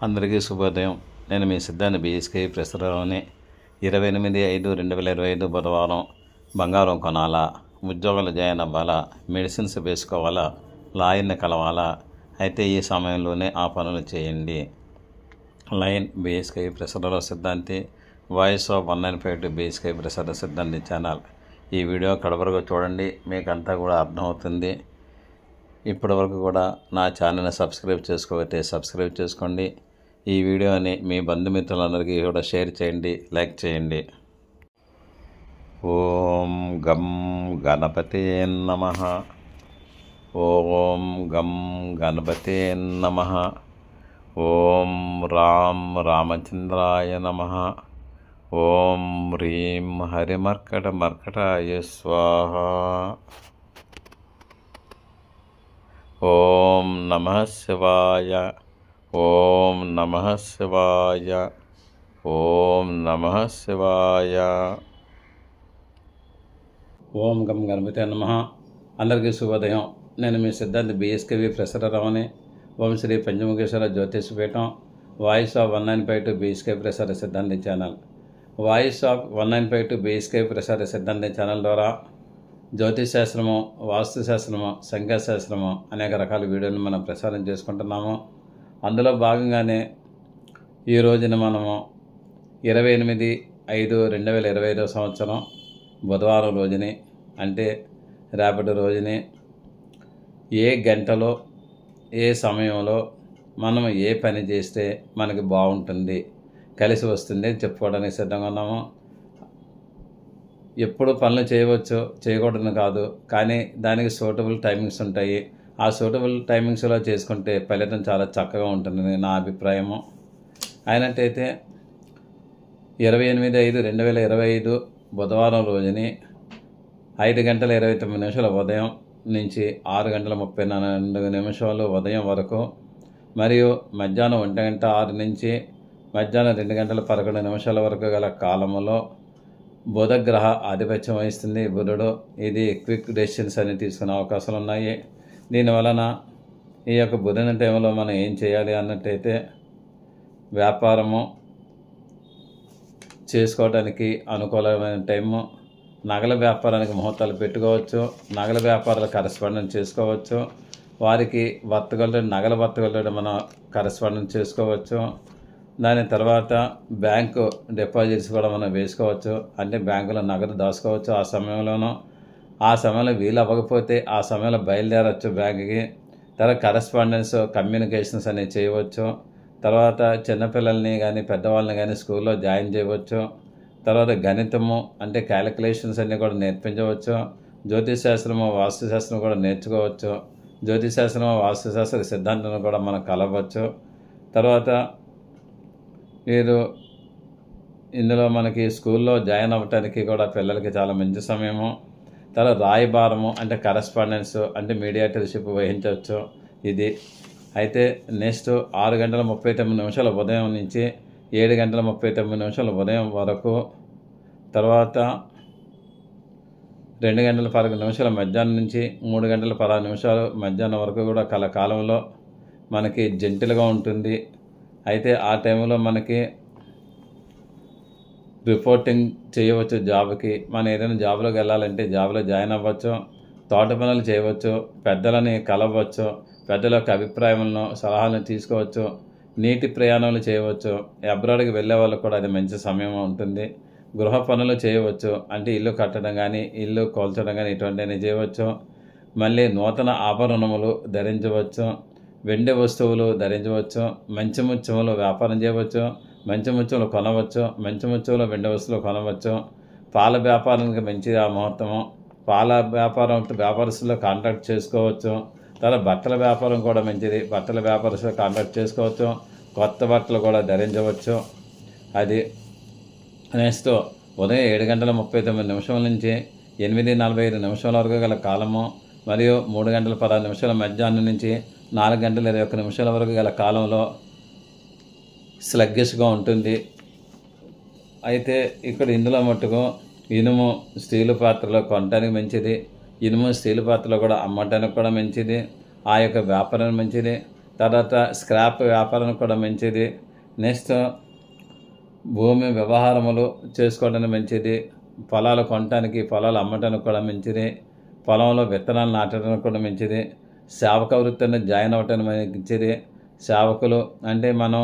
అందరికీ శుభోదయం. నేను మీ సిద్ధాంతి బీఎస్కే ప్రస్తుతంలోని 28/5/2025 బుధవారం బంగారం కొనాలా, ఉద్యోగాలు జాయిన్ అవ్వాలా, మెడిసిన్స్ వేసుకోవాలా, లాయర్ని కలవాలా? అయితే ఈ సమయంలోనే ఆ పనులు చేయండి. లైన్ బీఎస్కే ప్రసార సిద్ధాంతి, వాయిస్ ఆఫ్ 195 బీఎస్కే ప్రసార సిద్ధాంతి ఛానల్. ఈ వీడియో కడవరకు చూడండి, మీకు అంతా కూడా అర్థమవుతుంది. ఇప్పటి వరకు కూడా నా ఛానల్ని సబ్స్క్రైబ్ చేసుకోకపోతే సబ్స్క్రైబ్ చేసుకోండి. ఈ వీడియోని మీ బంధుమిత్రులందరికీ కూడా షేర్ చేయండి, లైక్ చేయండి. ఓం గం గణపతే నమః. ఓం గం గణపతే నమః. ఓం రామచంద్రాయ నమః. ఓం హ్రీం హరిమర్కటమర్కటాయ స్వాహ. ఓం నమః శివాయ. ఓం నమః శివాయ. ఓం నమః శివాయ. ఓం గం గణపతే నమః. అందరికీ శుభోదయం. నేను మీ సిద్ధాంతి బీఎస్కేవి ప్రసారరావుని. ఓం Shri Panchamukheshwara జ్యోతిషపీఠం, voice of 195 BSK ప్రసార Siddhanti channel. Voice of 195 BSK ప్రసార సిద్ధాంతి ఛానల్ ద్వారా జ్యోతిశాస్త్రము, వాస్తుశాస్త్రము, సంఖ్యాశాస్త్రము అనేక రకాల వీడియోలు మనం ప్రసారం చేసుకుంటున్నాము. అందులో భాగంగానే ఈ రోజున మనము 28/5/2025 సంవత్సరం బుధవారం రోజుని, అంటే రేపటి రోజుని ఏ గంటలో ఏ సమయంలో మనం ఏ పని చేస్తే మనకి బాగుంటుంది, కలిసి వస్తుంది చెప్పుకోవడానికి సిద్ధంగా ఉన్నాము. ఎప్పుడు పనులు చేయవచ్చు, చేయకూడదని కాదు, కానీ దానికి సూటబుల్ టైమింగ్స్ ఉంటాయి. ఆ సూటబుల్ టైమింగ్స్లో చేసుకుంటే ఫలితం చాలా చక్కగా ఉంటుందని నా అభిప్రాయము. అయినట్టయితే 28/5/2025 బుధవారం రోజుని 5:29 ఉదయం నుంచి 6:32 ఉదయం వరకు, మరియు మధ్యాహ్నం 1:06 నుంచి మధ్యాహ్నం 2:11 వరకు గల కాలములో బుధగ్రహ ఆధిపత్యం వహిస్తుంది. బుధుడు ఇది క్విక్ డెసిషన్స్ అని తీసుకునే అవకాశాలు ఉన్నాయి. దీనివలన ఈ యొక్క బుధుని టైంలో మనం ఏం చేయాలి అన్నట్టయితే, వ్యాపారము చేసుకోవడానికి అనుకూలమైన టైము. నగల వ్యాపారానికి ముహూర్తాలు పెట్టుకోవచ్చు. నగల వ్యాపారాలు కరెస్పాండెన్స్ చేసుకోవచ్చు. వారికి నగల వర్తగలతో మనం కరెస్పాండెన్స్ చేసుకోవచ్చు. దాని తర్వాత బ్యాంకు డిపాజిట్స్ కూడా మనం వేసుకోవచ్చు, అంటే బ్యాంకులో నగదు దాచుకోవచ్చు. ఆ సమయంలో వీలు అవ్వకపోతే ఆ సమయంలో బయలుదేరవచ్చు బ్యాంకుకి. తర్వాత కరెస్పాండెన్స్, కమ్యూనికేషన్స్ అనేవి చేయవచ్చు. తర్వాత చిన్నపిల్లల్ని కానీ పెద్దవాళ్ళని కానీ స్కూల్లో జాయిన్ చేయవచ్చు. తర్వాత గణితము అంటే క్యాలిక్యులేషన్స్ అన్నీ కూడా నేర్పించవచ్చు. జ్యోతిశాస్త్రము, వాస్తుశాస్త్రం కూడా నేర్చుకోవచ్చు. జ్యోతిశాస్త్రము, వాస్తుశాస్త్ర సిద్ధాంతాన్ని కూడా మనం కలవచ్చు. తర్వాత మీరు ఇందులో మనకి స్కూల్లో జాయిన్ అవ్వటానికి కూడా పిల్లలకి చాలా మంచి సమయము. తర్వాత రాయబారము అంటే కరెస్పాండెన్స్ అంటే మీడియేటర్షిప్ వహించవచ్చు ఇది. అయితే నెక్స్ట్ 6:39 ఉదయం నుంచి 7:39 ఉదయం వరకు, తర్వాత 2:11 మధ్యాహ్నం నుంచి 3:16 మధ్యాహ్నం వరకు కూడా కాలంలో మనకి జంటిలుగా ఉంటుంది. అయితే ఆ టైంలో మనకి రిపోర్టింగ్ చేయవచ్చు జాబ్కి. మనం ఏదైనా జాబ్లోకి వెళ్ళాలంటే జాబ్లో జాయిన్ అవ్వచ్చు. తోట పనులు చేయవచ్చు. పెద్దలని కలవచ్చు. పెద్దల యొక్క అభిప్రాయాలను, సలహాలను తీసుకోవచ్చు. నీటి ప్రయాణాలు చేయవచ్చు. అబ్రాడ్కి వెళ్ళే వాళ్ళకు కూడా అది మంచి సమయం ఉంటుంది. గృహ పనులు చేయవచ్చు, అంటే ఇల్లు కట్టడం కానీ, ఇల్లు కోల్చడం కానీ ఇటువంటివన్నీ చేయవచ్చు. మళ్ళీ నూతన ఆభరణములు ధరించవచ్చు. వెండి వస్తువులు ధరించవచ్చు. మంచి ముత్యములు వ్యాపారం చేయవచ్చు. మంచి ముత్యములు కొనవచ్చు. మంచి ముత్యములు వెండి వస్తువులు కొనవచ్చు. పాల వ్యాపారానికి మంచిది ఆ ముహూర్తము. పాల వ్యాపారస్తుల్లో కాంటాక్ట్ చేసుకోవచ్చు. తర్వాత బట్టల వ్యాపారం కూడా మంచిది. బట్టల వ్యాపారస్తులు కాంటాక్ట్ చేసుకోవచ్చు. కొత్త బట్టలు కూడా ధరించవచ్చు. అది నెక్స్ట్ ఉదయం 7:39 నుంచి 8:45 వరకు గల కాలము, మరియు 3:16 మధ్యాహ్నం నుంచి 4:21 వరకు గల కాలంలో స్లగ్గిష్గా ఉంటుంది. అయితే ఇక్కడ ఇందులో మట్టుకు ఇనుము స్టీలు పాత్రలో కొనడానికి మంచిది. ఇనుము స్టీలు పాత్రలో కూడా అమ్మటానికి కూడా మంచిది. ఆ యొక్క వ్యాపారం మంచిది. తర్వాత స్క్రాప్ వ్యాపారం కూడా మంచిది. నెక్స్ట్ భూమి వ్యవహారములు చేసుకోవడానికి మంచిది. పొలాలు కొనడానికి, పొలాలు అమ్మటానికి కూడా మంచిది. పొలంలో విత్తనాలు నాటడానికి కూడా మంచిది. సేవక వృత్తిని జాయిన్ అవ్వటానికి మంచిది. సేవకులు అంటే మనం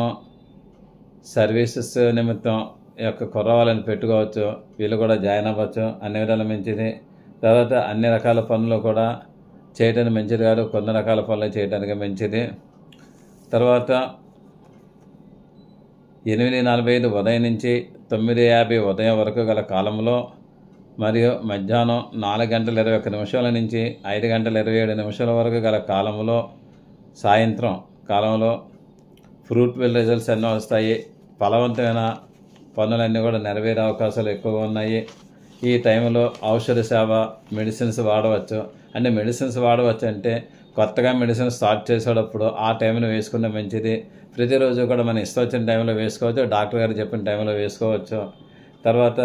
సర్వీసెస్ నిమిత్తం యొక్క కుర్రవాళ్ళని పెట్టుకోవచ్చు, వీళ్ళు కూడా జాయిన్ అవ్వచ్చు, అన్ని విధాలు మంచిది. తర్వాత అన్ని రకాల పనులు కూడా చేయడానికి మంచిది కాదు, కొన్ని రకాల పనులు చేయడానికి మంచిది. తర్వాత 8:45 ఉదయం నుంచి 9:50 ఉదయం వరకు గల కాలంలో, మరియు మధ్యాహ్నం 4:21 నుంచి 5:27 వరకు గల కాలంలో, సాయంత్రం కాలంలో ఫ్రూట్ఫుల్ రిజల్ట్స్ అన్నీ వస్తాయి. ఫలవంతమైన పనులన్నీ కూడా నెరవేరే అవకాశాలు ఎక్కువగా ఉన్నాయి. ఈ టైంలో ఔషధ సేవ, మెడిసిన్స్ వాడవచ్చు. అంటే మెడిసిన్స్ వాడవచ్చు అంటే కొత్తగా మెడిసిన్ స్టార్ట్ చేసేటప్పుడు ఆ టైంలో వేసుకుంటే మంచిది. ప్రతిరోజు కూడా మనం ఇష్టం వచ్చిన టైంలో వేసుకోవచ్చు, డాక్టర్ గారు చెప్పిన టైంలో వేసుకోవచ్చు. తర్వాత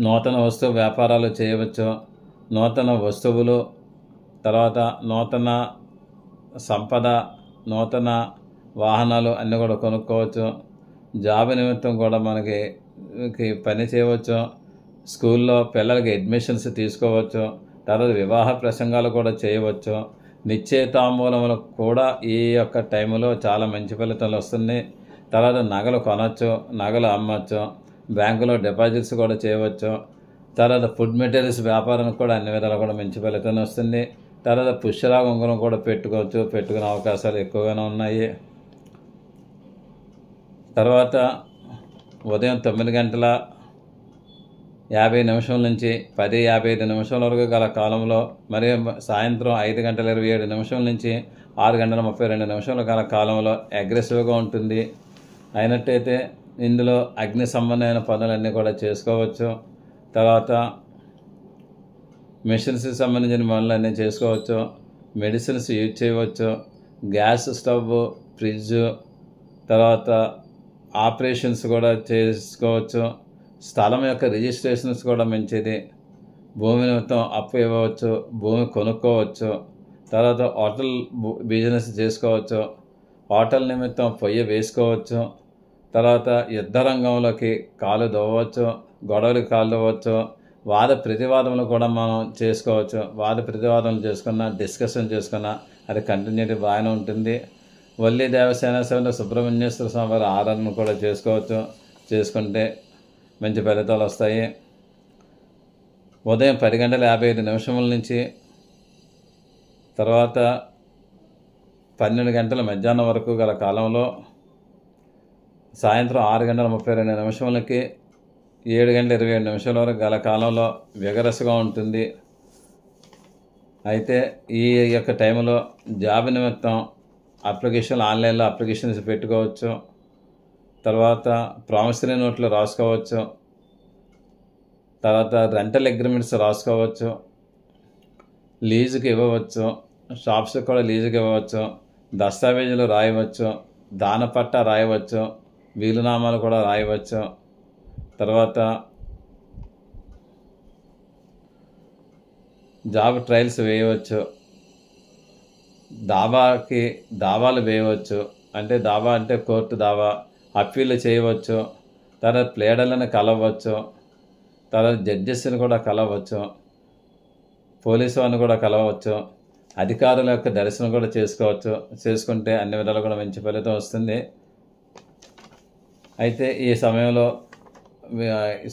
నూతన వస్తువు వ్యాపారాలు చేయవచ్చు. నూతన వస్తువులు, తర్వాత నూతన సంపద, నూతన వాహనాలు అన్నీ కూడా కొనుక్కోవచ్చు. జాబ్ నిమిత్తం కూడా మనకి పని చేయవచ్చు. స్కూల్లో పిల్లలకి అడ్మిషన్స్ తీసుకోవచ్చు. తర్వాత వివాహ ప్రసంగాలు కూడా చేయవచ్చు. నిశ్చయితాంబూలములు కూడా ఈ యొక్క టైంలో చాలా మంచి ఫలితాలు వస్తుంది. తర్వాత నగలు కొనవచ్చు, నగలు అమ్మవచ్చు, బ్యాంకులో డిపాజిట్స్ కూడా చేయవచ్చు. తర్వాత ఫుడ్ మెటీరియల్స్ వ్యాపారానికి కూడా అన్ని విధాలు కూడా మంచి ఫలితం వస్తుంది. తర్వాత పుష్యరాగ ఉంగరం కూడా పెట్టుకోవచ్చు, పెట్టుకునే అవకాశాలు ఎక్కువగానే ఉన్నాయి. తర్వాత ఉదయం 9:50 నుంచి 10:55 వరకు గల కాలంలో, మరియు సాయంత్రం 5:27 నుంచి 6:32 గల కాలంలో అగ్రెసివ్గా ఉంటుంది. అయినట్టయితే ఇందులో అగ్ని సంబంధమైన పనులన్నీ కూడా చేసుకోవచ్చు. తర్వాత మెషిన్స్కి సంబంధించిన పనులన్నీ చేసుకోవచ్చు. మెడిసిన్స్ యూజ్ చేయవచ్చు. గ్యాస్ స్టవ్, ఫ్రిడ్జ్, తర్వాత ఆపరేషన్స్ కూడా చేసుకోవచ్చు. స్థలం యొక్క రిజిస్ట్రేషన్స్ కూడా మంచిది. భూమి నిమిత్తం అప్పు ఇవ్వవచ్చు, భూమి కొనుక్కోవచ్చు. తర్వాత హోటల్ బిజినెస్ చేసుకోవచ్చు. హోటల్ నిమిత్తం పొయ్యి వేసుకోవచ్చు. తర్వాత యుద్ధ రంగంలోకి కాలు దవ్వచ్చు, గొడవలకు కాలు దవ్వచ్చు. వాద ప్రతివాదములు కూడా మనం చేసుకోవచ్చు. వాద ప్రతివాదములు చేసుకున్నా, డిస్కషన్ చేసుకున్నా అది కంటిన్యూటీ బాగానే ఉంటుంది. వల్లి దేవసేన సేవలో సుబ్రహ్మణ్యేశ్వర స్వామి వారి ఆరాధన కూడా చేసుకోవచ్చు. చేసుకుంటే మంచి ఫలితాలు వస్తాయి. ఉదయం 10:55 నుంచి తర్వాత 12 గంటల మధ్యాహ్నం వరకు గల కాలంలో, సాయంత్రం 6:32 7:27 వరకు గల కాలంలో విగరస్గా ఉంటుంది. అయితే ఈ యొక్క టైంలో జాబ్ నిమిత్తం అప్లికేషన్లు ఆన్లైన్లో అప్లికేషన్స్ పెట్టుకోవచ్చు. తర్వాత ప్రామిసరీ నోట్లు రాసుకోవచ్చు. తర్వాత రెంటల్ అగ్రిమెంట్స్ రాసుకోవచ్చు. లీజుకి ఇవ్వవచ్చు. షాప్స్కి కూడా లీజుకి ఇవ్వవచ్చు. దస్తావేజులు రాయవచ్చు. దానపట్ట రాయవచ్చు. వీలునామాలు కూడా రాయవచ్చు. తర్వాత జాబ్ ట్రయల్స్ వేయవచ్చు. దావాలు వేయవచ్చు. అంటే దావా అంటే కోర్టు దావా, అప్పీలు చేయవచ్చు. తర్వాత ప్లేడర్లను కలవచ్చు. తర్వాత జడ్జెస్ని కూడా కలవచ్చు. పోలీసు వారిని కూడా కలవచ్చు. అధికారుల యొక్క దర్శనం కూడా చేసుకోవచ్చు. చేసుకుంటే అన్ని విధాలు కూడా మంచి ఫలితం వస్తుంది. అయితే ఈ సమయంలో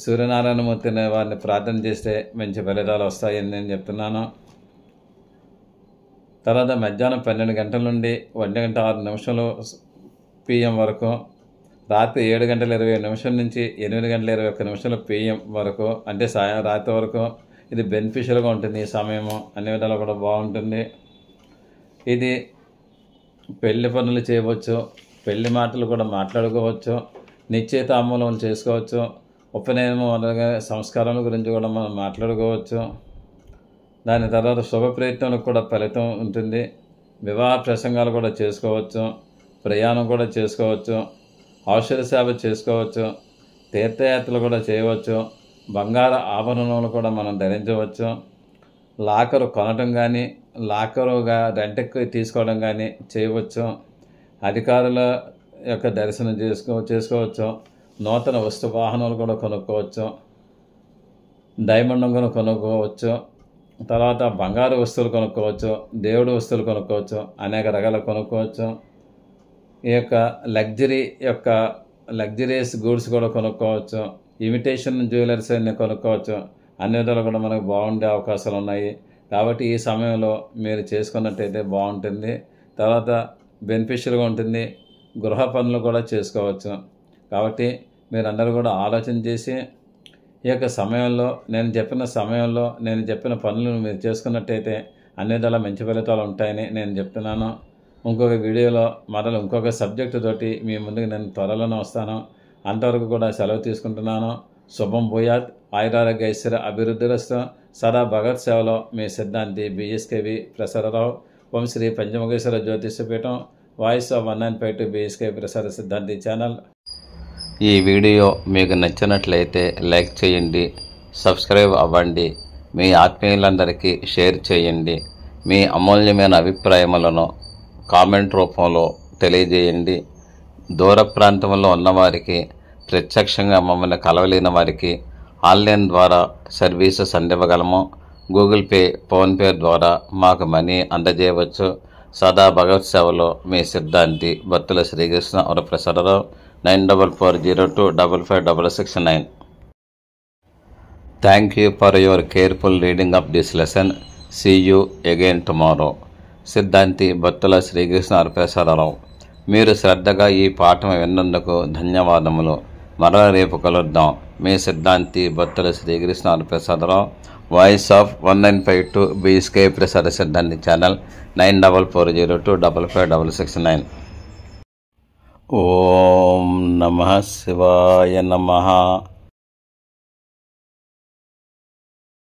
సూర్యనారాయణమూర్తి వారిని ప్రార్థన చేస్తే మంచి ఫలితాలు వస్తాయని నేను చెప్తున్నాను. తర్వాత మధ్యాహ్నం 12 గంటల నుండి 1:06 PM వరకు, రాత్రి 7:27 నుంచి 8:21 PM వరకు, అంటే రాత్రి వరకు ఇది బెనిఫిషియల్గా ఉంటుంది. ఈ సమయము అన్ని విధాలు కూడా బాగుంటుంది. ఇది పెళ్లి పనులు చేయవచ్చు, పెళ్లి మాటలు కూడా మాట్లాడుకోవచ్చు, నిశ్చయితాంబూలములు చేసుకోవచ్చు, ఉపనయనం అలాగే సంస్కారాల గురించి కూడా మనం మాట్లాడుకోవచ్చు. దాని తర్వాత శుభ ప్రయత్నాలకు కూడా ఫలితం ఉంటుంది. వివాహ ప్రసంగాలు కూడా చేసుకోవచ్చు. ప్రయాణం కూడా చేసుకోవచ్చు. ఔషధ సేవ చేసుకోవచ్చు. తీర్థయాత్రలు కూడా చేయవచ్చు. బంగారు ఆభరణాలు కూడా మనం ధరించవచ్చు. లాకరు కొనటం కానీ లాకరుగా రెంట్కి తీసుకోవడం కానీ చేయవచ్చు. అధికారుల యొక్క దర్శనం చేసుకోవచ్చు. నూతన వస్తు వాహనాలు కూడా కొనుక్కోవచ్చు. డైమండ్ కూడా కొనుక్కోవచ్చు. తర్వాత బంగారు వస్తువులు కొనుక్కోవచ్చు. దేవుడి వస్తువులు కొనుక్కోవచ్చు. అనేక రకాల కొనుక్కోవచ్చు. ఈ యొక్క లగ్జరీస్ గూడ్స్ కూడా కొనుక్కోవచ్చు. ఇమిటేషన్ జ్యువెలర్స్ అన్ని కొనుక్కోవచ్చు. అన్ని విధాలు కూడా మనకు బాగుండే అవకాశాలు ఉన్నాయి. కాబట్టి ఈ సమయంలో మీరు చేసుకున్నట్టయితే బాగుంటుంది. తర్వాత బెనిఫిషియల్గా ఉంటుంది. గృహ పనులు కూడా చేసుకోవచ్చు. కాబట్టి మీరందరూ కూడా ఆలోచన చేసి ఈ యొక్క సమయంలో నేను చెప్పిన పనులను మీరు చేసుకున్నట్టయితే అన్ని విధాల మంచి ఫలితాలు ఉంటాయని నేను చెప్తున్నాను. ఇంకొక వీడియోలో ఇంకొక సబ్జెక్టు తోటి మీ ముందుకు నేను త్వరలోనే వస్తాను. అంతవరకు కూడా సెలవు తీసుకుంటున్నాను. శుభం భూయాత్. ఆయురారోగ్య ఐశ్వర్య అభివృద్ధిరస్తు. సదా భగత్ సేవలో మీ సిద్ధాంతి B S K V Prasararao. Om Shri Panchamukheshwara Jyotishyapeetham. Voice of 1952 BSK ప్రసార సిద్ధాంతి ఛానల్. ఈ వీడియో మీకు నచ్చినట్లయితే లైక్ చేయండి, సబ్స్క్రైబ్ అవ్వండి, మీ ఆత్మీయులందరికీ షేర్ చేయండి. మీ అమూల్యమైన అభిప్రాయములను కామెంట్ రూపంలో తెలియజేయండి. దూర ప్రాంతంలో ఉన్నవారికి, ప్రత్యక్షంగా మమ్మల్ని కలవలేని వారికి ఆన్లైన్ ద్వారా సర్వీసెస్ అందివ్వగలము. గూగుల్ పే, ఫోన్పే ద్వారా మాకు మనీ అందజేయవచ్చు. సదా భగవత్ సేవలో మీ Siddhanti Battula Srikrishna Varaprasad Rao. 9440255669. Thank you for your careful reading of this lesson. See you again tomorrow. సిద్ధాంతి బత్తుల శ్రీకృష్ణ వరప్రసాదరావు. మీరు శ్రద్ధగా ఈ పాఠం విన్నందుకు ధన్యవాదములు. మరల రేపు కలుద్దాం. మీ Siddhanti Battula Srikrishna Varaprasadarao. Voice of 1952 BSK ప్రసార సిద్ధాంతి ఛానల్. 9440255669. ఓం నమః శివాయ నమః.